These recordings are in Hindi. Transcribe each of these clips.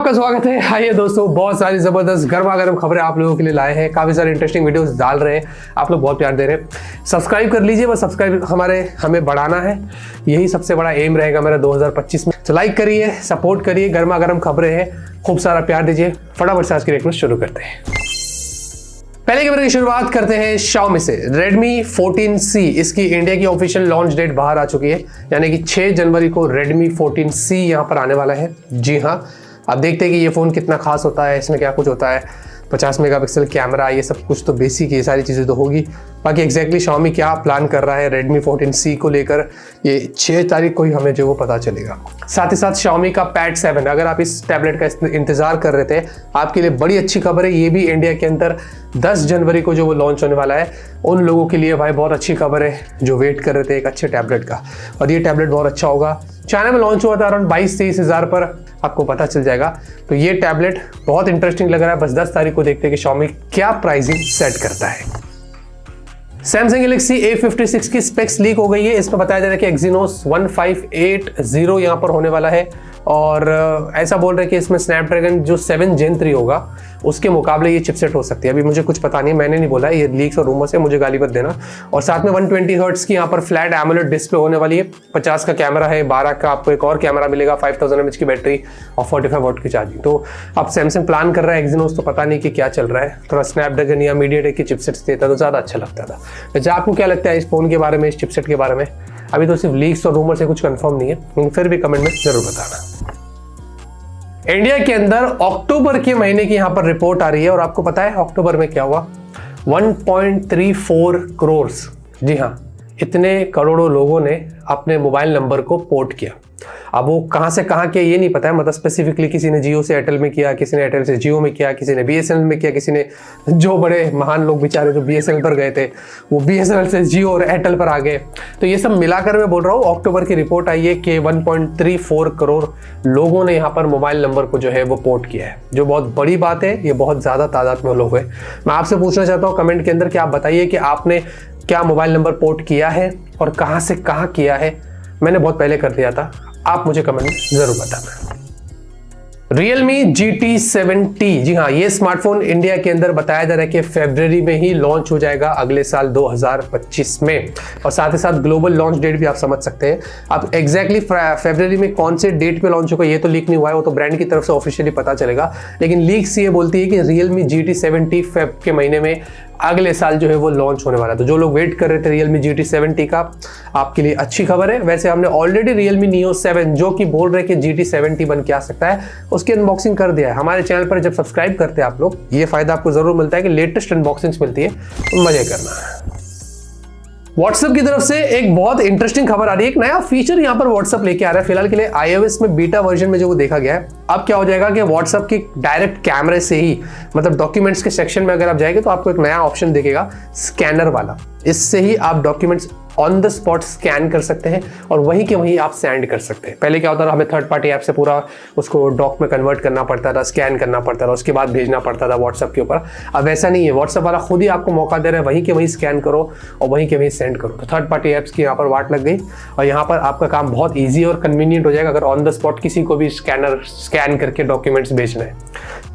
आपका स्वागत है। आइए दोस्तों, बहुत सारी जबरदस्त गर्मा गर्म खबरें आप लोगों के लिए लाए हैं। काफी सारे इंटरेस्टिंग वीडियोस डाल रहे हैं, आप लोग बहुत प्यार दे रहे हैं। सब्सक्राइब कर लीजिए, बस सब्सक्राइब हमें बढ़ाना है, यही सबसे बड़ा एम रहेगा मेरा 2025 में। तो लाइक करिए, सपोर्ट करिए, गर्मा गर्म खबरें हैं, खूब सारा प्यार दीजिए। फटाफट से आज की रिक्वेस्ट शुरू करते हैं। पहले खबर की शुरुआत करते हैं Xiaomi से। Redmi 14C, इसकी इंडिया की ऑफिशियल लॉन्च डेट बाहर आ चुकी है, यानी कि 6 जनवरी को Redmi 14C यहां पर आने वाला है। जी हाँ, आप देखते हैं कि ये फ़ोन कितना खास होता है, इसमें क्या कुछ होता है। 50 मेगापिक्सल कैमरा, ये सब कुछ तो बेसिक, ये सारी चीज़ें तो होगी। बाकी एग्जैक्टली Xiaomi क्या प्लान कर रहा है Redmi 14C को लेकर, ये 6 तारीख को ही हमें जो वो पता चलेगा। साथ ही साथ Xiaomi का Pad 7, अगर आप इस टैबलेट का इंतजार कर रहे थे, आपके लिए बड़ी अच्छी खबर है। ये भी इंडिया के अंदर 10 जनवरी को जो वो लॉन्च होने वाला है, उन लोगों के लिए भाई बहुत अच्छी खबर है जो वेट कर रहे थे एक अच्छे टैबलेट का। और ये टैबलेट बहुत अच्छा होगा। चाइना में लॉन्च हुआ था अराउंड 22-23 हज़ार पर, आपको पता चल जाएगा। तो ये टैबलेट बहुत इंटरेस्टिंग लग रहा है। बस 10 तारीख को देखते हैं कि Xiaomi क्या प्राइसिंग सेट करता है। Samsung Galaxy A56 की स्पेक्स लीक हो गई है। इसमें बताया जा रहा है कि Exynos 1580 यहाँ पर होने वाला है, और ऐसा बोल रहे हैं कि इसमें स्नैपड्रैगन जो 7 Gen 3 होगा उसके मुकाबले ये चिपसेट हो सकती है। अभी मुझे कुछ पता नहीं, मैंने नहीं बोला, ये लीक्स और रूमर्स है, मुझे गाली मत देना। और साथ में 120 हर्ट्ज की यहाँ पर फ्लैट एमोलेड डिस्प्ले होने वाली है। 50 का कैमरा है, 12 का आपको एक और कैमरा मिलेगा, 5000 mAh की बैटरी और 45 वाट की चार्जिंग। तो अब सैमसंग प्लान कर रहा है Exynos, तो पता नहीं कि क्या चल रहा है। थोड़ा स्नैपड्रैगन या मीडियाटेक की चिपसेट्स देता तो ज़्यादा अच्छा लगता था। वैसे आपको क्या लगता है इस फोन के बारे में, इस चिपसेट के बारे में? अभी तो सिर्फ लीक्स और रूमर से कुछ कंफर्म नहीं है, लेकिन फिर भी कमेंट में जरूर बताना। इंडिया के अंदर अक्टूबर के महीने की यहां पर रिपोर्ट आ रही है, और आपको पता है अक्टूबर में क्या हुआ? 1.34 करोड़, जी हां, इतने करोड़ों लोगों ने अपने मोबाइल नंबर को पोर्ट किया। अब वो कहां से कहां किया ये नहीं पता है, मतलब स्पेसिफिकली किसी ने जियो से एयरटेल में किया, किसी ने एयरटेल से जियो में किया, किसी ने BSNL में किया, किसी ने, जो बड़े महान लोग बेचारे जो BSNL पर गए थे वो BSNL से जियो और एयरटेल पर आ गए। तो ये सब मिलाकर मैं बोल रहा हूँ, अक्टूबर की रिपोर्ट आई है कि 1.34 करोड़ लोगों ने यहाँ पर मोबाइल नंबर को जो है वो पोर्ट किया है, जो बहुत बड़ी बात है। ये बहुत ज़्यादा तादाद में लोग हैं। मैं आपसे पूछना चाहता हूँ कमेंट के अंदर कि आप बताइए कि आपने क्या मोबाइल नंबर पोर्ट किया है और कहाँ से कहाँ किया है। मैंने बहुत पहले कर दिया था, आप मुझे कमेंट में जरूर बताना। Realme GT7T, जी हाँ, ये स्मार्टफोन इंडिया के अंदर बताया जा रहा है कि फरवरी में ही लॉन्च हो जाएगा, अगले साल 2025 में। और साथ ही साथ ग्लोबल लॉन्च डेट भी आप समझ सकते हैं। अब एग्जैक्टली फरवरी में कौन से डेट पे लॉन्च होगा ये तो लीक नहीं हुआ है, वो तो ब्रांड की तरफ से ऑफिशियली पता चलेगा। लेकिन लीक्स ये बोलती है कि Realme GT7T फेब के महीने में अगले साल जो है वो लॉन्च होने वाला है। तो जो लोग वेट कर रहे थे Realme GT7T का, आपके लिए अच्छी खबर है। वैसे हमने ऑलरेडी Realme Neo 7 जो कि बोल रहे कि GT7T बन के आ सकता है, उसकी अनबॉक्सिंग कर दिया है। हमारे चैनल पर जब सब्सक्राइब करते हैं आप लोग, ये फायदा आपको जरूर मिलता है कि लेटेस्ट अनबॉक्सिंग्स मिलती है, तो मजे करना है। WhatsApp की तरफ से एक बहुत इंटरेस्टिंग खबर आ रही है। एक नया फीचर यहाँ पर WhatsApp लेके आ रहा है। फिलहाल के लिए iOS में बीटा वर्जन में जो वो देखा गया है, अब क्या हो जाएगा कि WhatsApp की डायरेक्ट कैमरे से ही, मतलब डॉक्यूमेंट्स के सेक्शन में अगर आप जाएंगे तो आपको एक नया ऑप्शन दिखेगा, स्कैनर वाला। इससे ही आप documents on the spot scan कर सकते हैं और वहीं के वहीं आप सेंड कर सकते हैं। पहले क्या होता था, हमें थर्ड पार्टी ऐप से पूरा उसको डॉक में कन्वर्ट करना पड़ता था, स्कैन करना पड़ता था, उसके बाद भेजना पड़ता था WhatsApp के ऊपर। अब ऐसा नहीं है, WhatsApp वाला खुद ही आपको मौका दे रहा है, वहीं के वहीं स्कैन करो और वहीं के वहीं सेंड करो। तो थर्ड पार्टी ऐप्स की यहाँ पर वाट लग गई, और यहाँ पर आपका काम बहुत ईजी और कन्वीनियंट हो जाएगा अगर ऑन द स्पॉट किसी को भी स्कैन करके डॉक्यूमेंट्स भेजना है।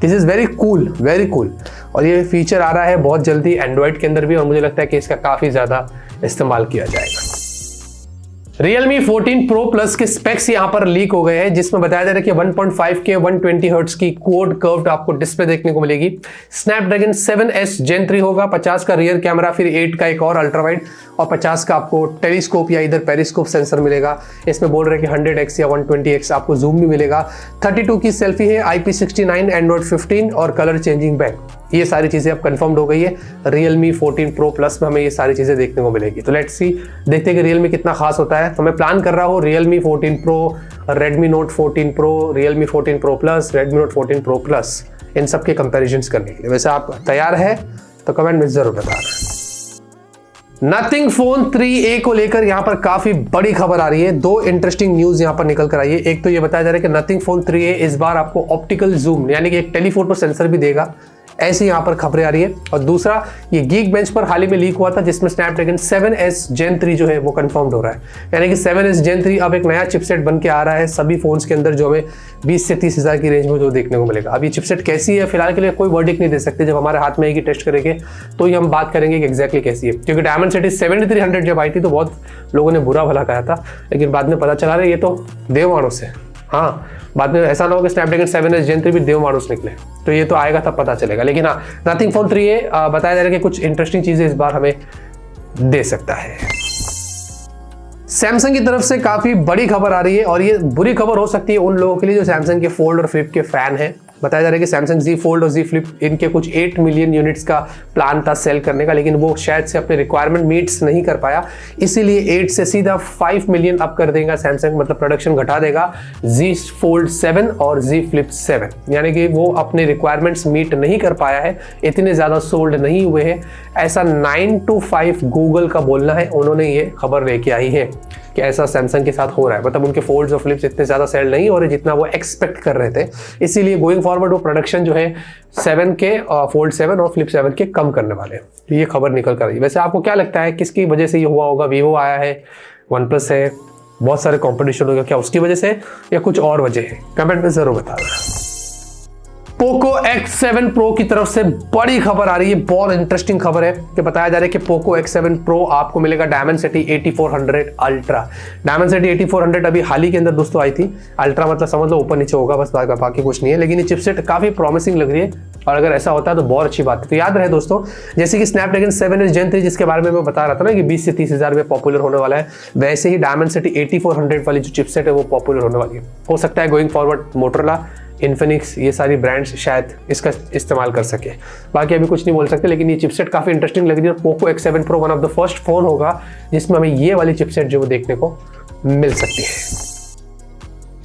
This is very cool, very cool. और ये फीचर आ रहा है बहुत जल्दी एंड्रॉइड के अंदर भी, और मुझे लगता है कि इसका काफ़ी ज़्यादा इस्तेमाल किया जाएगा। Realme 14 Pro Plus के स्पेक्स यहाँ पर लीक हो गए हैं, जिसमें बताया जा रहा है कि 1.5K 120 हर्ट्ज की क्वाड कर्व्ड आपको डिस्प्ले देखने को मिलेगी। स्नैपड्रैगन 7S Gen 3 होगा, 50 का रियर कैमरा, फिर 8 का एक और अल्ट्रा वाइड, और 50 का आपको टेलीस्कोप या इधर पेरिस्कोप सेंसर मिलेगा। इसमें बोल रहे हैं कि 100x या 120x आपको जूम भी मिलेगा। 32 की सेल्फी है, IP69, Android 15 और कलर चेंजिंग बैक। ये सारी चीज़ें अब कंफर्म्ड हो गई है। Realme 14 Pro Plus में हमें ये सारी चीज़ें देखने को मिलेगी। तो लेट्स सी, देखते हैं कि Realme कितना खास होता है। तो मैं प्लान कर रहा हूँ Realme 14 Pro, Redmi Note 14 Pro, Realme 14 Pro Plus, Redmi Note 14 Pro Plus, इन सब के कंपेरिजन्स करने के लिए। वैसे आप तैयार है तो कमेंट में जरूर बताना। Nothing Phone 3A को लेकर यहाँ पर काफी बड़ी खबर आ रही है। दो इंटरेस्टिंग न्यूज यहाँ पर निकल कर आई है। एक तो ये बताया जा रहा है कि Nothing Phone 3A इस बार आपको ऑप्टिकल जूम यानी कि एक टेलीफोटो सेंसर भी देगा। ऐसी यहाँ पर खबरें आ रही है। और दूसरा, ये गीक बेंच पर हाल ही में लीक हुआ था जिसमें स्नैपड्रैगन 7S Gen 3 जो है वो कंफर्म्ड हो रहा है, यानी कि 7S Gen 3 अब एक नया चिपसेट बन के आ रहा है सभी फोन्स के अंदर, जो हमें 20 से 30 हज़ार की रेंज में जो देखने को मिलेगा। अब ये चिपसेट कैसी है फिलहाल के लिए कोई वर्डिक्ट नहीं दे सकते, जब हमारे हाथ में आएगी टेस्ट करेंगे तो ही हम बात करेंगे कि एग्जैक्टली कैसी है। क्योंकि डायमेंसिटी 7300 जब आई थी तो बहुत लोगों ने बुरा भला कहा था, लेकिन बाद में पता चला रहा ये तो देव मानुस है। हाँ, बाद में ऐसा ना हो कि स्नैपड्रैगन 7S Gen 3 भी देव मानुस निकले, तो ये तो आएगा तब पता चलेगा। लेकिन हाँ, नथिंग फोन 3A बताया जा रहा है कि कुछ इंटरेस्टिंग चीजें इस बार हमें दे सकता है। सैमसंग की तरफ से काफी बड़ी खबर आ रही है, और ये बुरी खबर हो सकती है उन लोगों के लिए जो सैमसंग के फोल्ड और फ्लिप के फैन हैं। बताया जा रहा है कि सैमसंग Z Fold और Z Flip इनके कुछ 8 मिलियन यूनिट्स का प्लान था सेल करने का, लेकिन वो शायद से अपने रिक्वायरमेंट मीट्स नहीं कर पाया, इसीलिए 8 से सीधा 5 मिलियन अप कर देगा सैमसंग, मतलब प्रोडक्शन घटा देगा Z Fold 7 और Z Flip 7, यानी कि वो अपने रिक्वायरमेंट्स मीट नहीं कर पाया है, इतने ज़्यादा सोल्ड नहीं हुए हैं, ऐसा 9 to 5 गूगल का बोलना है। उन्होंने ये खबर लेके आई है कि ऐसा सैमसंग के साथ हो रहा है, मतलब उनके फोल्ड्स और फ्लिप्स इतने ज़्यादा सेल नहीं हो रहे जितना वो एक्सपेक्ट कर रहे थे, इसीलिए गोइंग फॉरवर्ड वो प्रोडक्शन जो है 7 के फोल्ड 7 और फ्लिप 7 के कम करने वाले हैं। ये खबर निकल कर आई। वैसे आपको क्या लगता है किसकी वजह से ये हुआ होगा? वीवो आया है, वन प्लस है, बहुत सारे कॉम्पिटिशन होगा, क्या उसकी वजह से या कुछ और वजह है? कमेंट में जरूर बताना। पोको X7 Pro की तरफ से बड़ी खबर आ रही है, बहुत इंटरेस्टिंग खबर है कि बताया जा रहा है कि पोको X7 Pro आपको मिलेगा डायमेंसिटी 8400 अल्ट्रा। डायमेंसिटी 8400 अभी हाल ही के अंदर दोस्तों आई थी, अल्ट्रा मतलब समझ लो ऊपर नीचे होगा बस, बाकी कुछ नहीं है, लेकिन ये चिपसेट काफी प्रॉमिसिंग लग रही है, और अगर ऐसा होता है तो बहुत अच्छी बात है। तो याद रहे दोस्तों, जैसे कि स्नैपड्रैगन 7S Gen 3 जिसके बारे में मैं बता रहा था ना कि 20 से 30 हज़ार में पॉपुलर होने वाला है, वैसे ही डायमेंसिटी 8400 वाली जो चिपसेट है वो पॉपुलर होने वाली है। हो सकता है गोइंग फॉरवर्ड मोटोरोला, इन्फिनिक्स, ये सारी ब्रांड्स शायद इसका इस्तेमाल कर सके, बाकी अभी कुछ नहीं बोल सकते, लेकिन ये चिपसेट काफ़ी इंटरेस्टिंग लग रही है। और Poco X7 Pro one of the first phone होगा जिसमें हमें ये वाली चिपसेट जो वो देखने को मिल सकती है।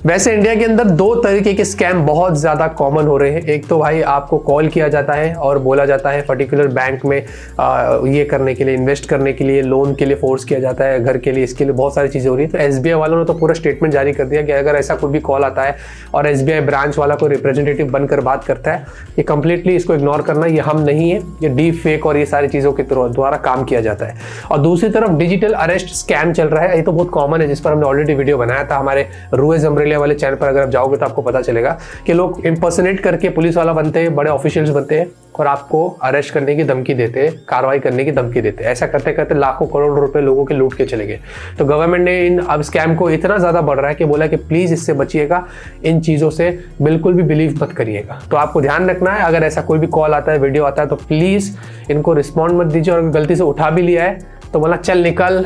वैसे इंडिया के अंदर दो तरीके के स्कैम बहुत ज़्यादा कॉमन हो रहे हैं। एक तो भाई आपको कॉल किया जाता है और बोला जाता है पर्टिकुलर बैंक में ये करने के लिए, इन्वेस्ट करने के लिए, लोन के लिए फोर्स किया जाता है, घर के लिए, इसके लिए बहुत सारी चीज़ें हो रही है। तो SBI वालों ने तो पूरा स्टेटमेंट जारी कर दिया कि अगर ऐसा कोई भी कॉल आता है और SBI ब्रांच वाला कोई रिप्रेजेंटेटिव बनकर बात करता है, ये कंप्लीटली इसको इग्नोर करना, ये हम नहीं है, ये डीप फेक और ये सारी चीज़ों के द्वारा काम किया जाता है। और दूसरी तरफ डिजिटल अरेस्ट स्कैम चल रहा है, ये तो बहुत कॉमन है, जिस पर हमने ऑलरेडी वीडियो बनाया था हमारे रूएज अम्ब्रेला वाले चैनल पर। अगर आप जाओगे तो आपको पता चलेगा कि लोग इंपर्सनेट करके पुलिस वाला बनते हैं, बड़े ऑफिशियल्स बनते हैं और आपको अरेस्ट करने की धमकी देते हैं, कार्रवाई करने की धमकी देते हैं। ऐसा करते करते लाखों करोड़ रुपए लोगों के लूट के चले गए। तो गवर्नमेंट ने इन अब स्कैम को इतना ज़्यादा बढ़ रहा है कि बोला कि प्लीज़ इससे बचिएगा, इन चीज़ों से बिल्कुल भी बिलीव मत करिएगा। तो आपको ध्यान रखना है, अगर ऐसा कोई भी कॉल आता है, वीडियो आता है, तो प्लीज़ इनको रिस्पॉन्ड मत दीजिए, और गलती से उठा भी लिया है तो बोला चल निकल,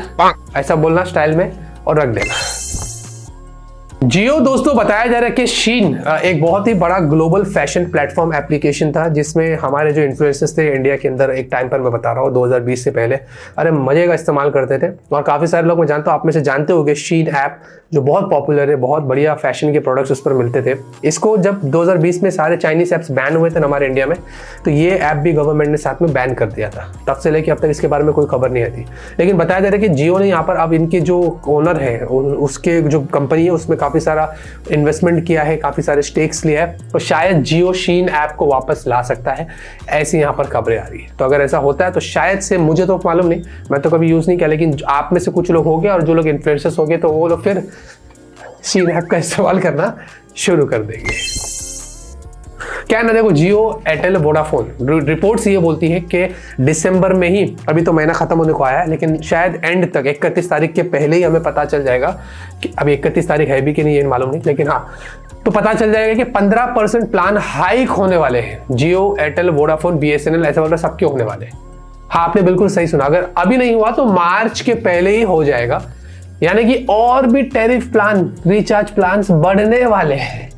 ऐसा बोलना स्टाइल में और रख देना। जियो दोस्तों, बताया जा रहा है कि शीन एक बहुत ही बड़ा ग्लोबल फैशन प्लेटफॉर्म एप्लीकेशन था जिसमें हमारे जो इन्फ्लुएंसर्स थे इंडिया के अंदर, एक टाइम पर मैं बता रहा हूँ 2020 से पहले, अरे मजे का इस्तेमाल करते थे। और काफ़ी सारे लोग मैं जानता हूँ, आप में से जानते होंगे शीन ऐप जो बहुत पॉपुलर है, बहुत बढ़िया फैशन के प्रोडक्ट्स उस पर मिलते थे। इसको जब 2020 में सारे चाइनीज ऐप्स बैन हुए थे ना हमारे इंडिया में, तो ये ऐप भी गवर्नमेंट ने साथ में बैन कर दिया था। तब से लेकर अब तक इसके बारे में कोई खबर नहीं आती। लेकिन बताया जा रहा है कि जियो ने यहाँ पर अब इनके जो ओनर है, उसके जो कंपनी है उसमें काफ़ी सारा इन्वेस्टमेंट किया है, काफ़ी सारे स्टेक्स लिया है, और शायद जियो शीन ऐप को वापस ला सकता है, ऐसी यहाँ पर खबरें आ रही है। तो अगर ऐसा होता है तो शायद से, मुझे तो मालूम नहीं, मैं तो कभी यूज़ नहीं किया, लेकिन आप में से कुछ लोग हो गए और जो लोग इन्फ्लुएंसर्स हो गए तो वो लोग फिर शीन ऐप का इस्तेमाल करना शुरू कर देंगे। क्या है ना, देखो जियो, एयरटेल, वोडाफोन, रिपोर्ट्स ये बोलती है कि दिसंबर में ही, अभी तो महीना खत्म होने को आया है, लेकिन शायद एंड तक 31 तारीख के पहले ही हमें पता चल जाएगा कि अभी 31 तारीख है भी कि नहीं ये मालूम नहीं, लेकिन हाँ तो पता चल जाएगा कि 15% प्लान हाइक होने वाले हैं। जियो, एयरटेल, वोडाफोन, BSNL, ऐसा वगैरह सबके होने वाले हैं। हाँ, आपने बिल्कुल सही सुना, अगर अभी नहीं हुआ तो मार्च के पहले ही हो जाएगा, यानी कि और भी टैरिफ प्लान, रिचार्ज प्लान बढ़ने वाले हैं।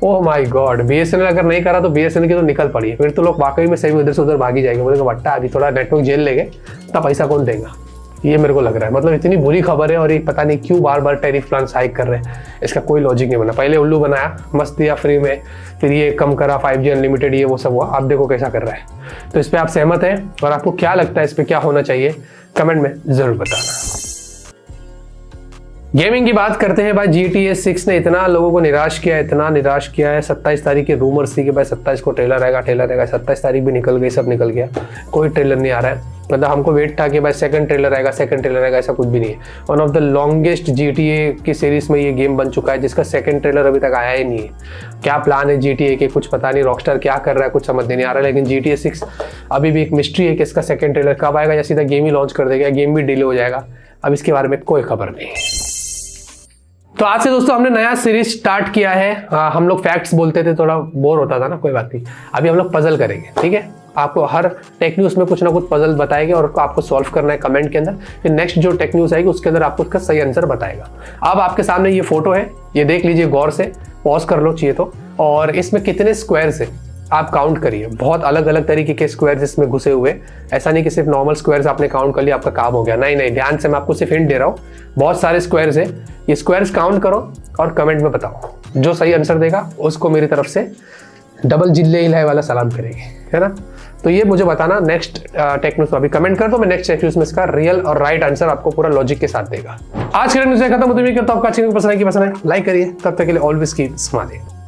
ओह माय गॉड, BSNL अगर नहीं करा तो BSNL की तो निकल पड़ी है, फिर तो लोग वाकई में सही उधर से उधर भागी जाएंगे, बोलेंगे बट्टा अभी थोड़ा नेटवर्क जेल लेंगे, तब पैसा कौन देगा। ये मेरे को लग रहा है, मतलब इतनी बुरी खबर है, और ये पता नहीं क्यों बार बार टैरिफ प्लान हाइक कर रहे हैं, इसका कोई लॉजिक नहीं बना। पहले उल्लू बनाया, मस्त दिया फ्री में, फिर ये कम करा, 5G अनलिमिटेड, ये वो सब हुआ, आप देखो कैसा कर रहा है। तो इस पर आप सहमत हैं, और आपको क्या लगता है इस पर क्या होना चाहिए, कमेंट में जरूर बताना। गेमिंग की बात करते हैं भाई। GTA 6 ने इतना लोगों को निराश किया है, इतना निराश किया है। 27 तारीख की रूमर्स थी कि भाई 27 को ट्रेलर आएगा। 27 तारीख भी निकल गई, सब निकल गया, कोई ट्रेलर नहीं आ रहा है। मतलब हमको वेट था कि भाई सेकंड ट्रेलर आएगा, ऐसा कुछ भी नहीं है। One of the longest GTA की सीरीज में ये गेम बन चुका है जिसका सेकंड ट्रेलर अभी तक आया ही नहीं है। क्या प्लान है GTA के कुछ पता नहीं, रॉकस्टार क्या कर रहा है कुछ समझ नहीं आ रहा है। लेकिन GTA 6 अभी भी एक मिस्ट्री है कि इसका सेकंड ट्रेलर कब आएगा, या सीधा गेम ही लॉन्च कर देगा, गेम भी डिले हो जाएगा। अब इसके बारे में कोई खबर नहीं है। तो आज से दोस्तों हमने नया सीरीज स्टार्ट किया है। हम लोग फैक्ट्स बोलते थे, थोड़ा बोर होता था ना, कोई बात नहीं। अभी हम लोग पजल करेंगे, ठीक है। आपको हर टेक न्यूज़ में कुछ ना कुछ पजल बताएंगे और आपको सॉल्व करना है कमेंट के अंदर। फिर नेक्स्ट जो टेक न्यूज़ आएगी उसके अंदर आपको उसका सही आंसर बताएगा। अब आपके सामने ये फोटो है, ये देख लीजिए गौर से, पॉज कर लो चाहिए तो। और इसमें कितने स्क्वायर्स है आप काउंट करिए। बहुत अलग अलग तरीके के स्क्वायर्स इसमें घुसे हुए। ऐसा नहीं कि सिर्फ नॉर्मल स्क्वायर्स आपने काउंट कर लिया आपका काम हो गया, नहीं, ध्यान से मैं आपको सिर्फ हिंट दे रहा हूँ। बहुत सारे स्क्वायर्स है, ये स्क्वायर्स काउंट करो और कमेंट में बताओ। जो सही आंसर देगा उसको मेरी तरफ से डबल जिले इलाही वाला सलाम करेंगे, है ना। तो ये मुझे बताना नेक्स्ट टेक न्यूज़ में, अभी कमेंट कर दो, मैं नेक्स्ट टेक न्यूज़ में इसका रियल और राइट आंसर आपको पूरा लॉजिक के साथ देगा। आज के न्यूज़ खत्म होते हुए, आपका अच्छी पसंद है, लाइक करिए। तब तक के लिए ऑलवेज कीप स्माइलिंग।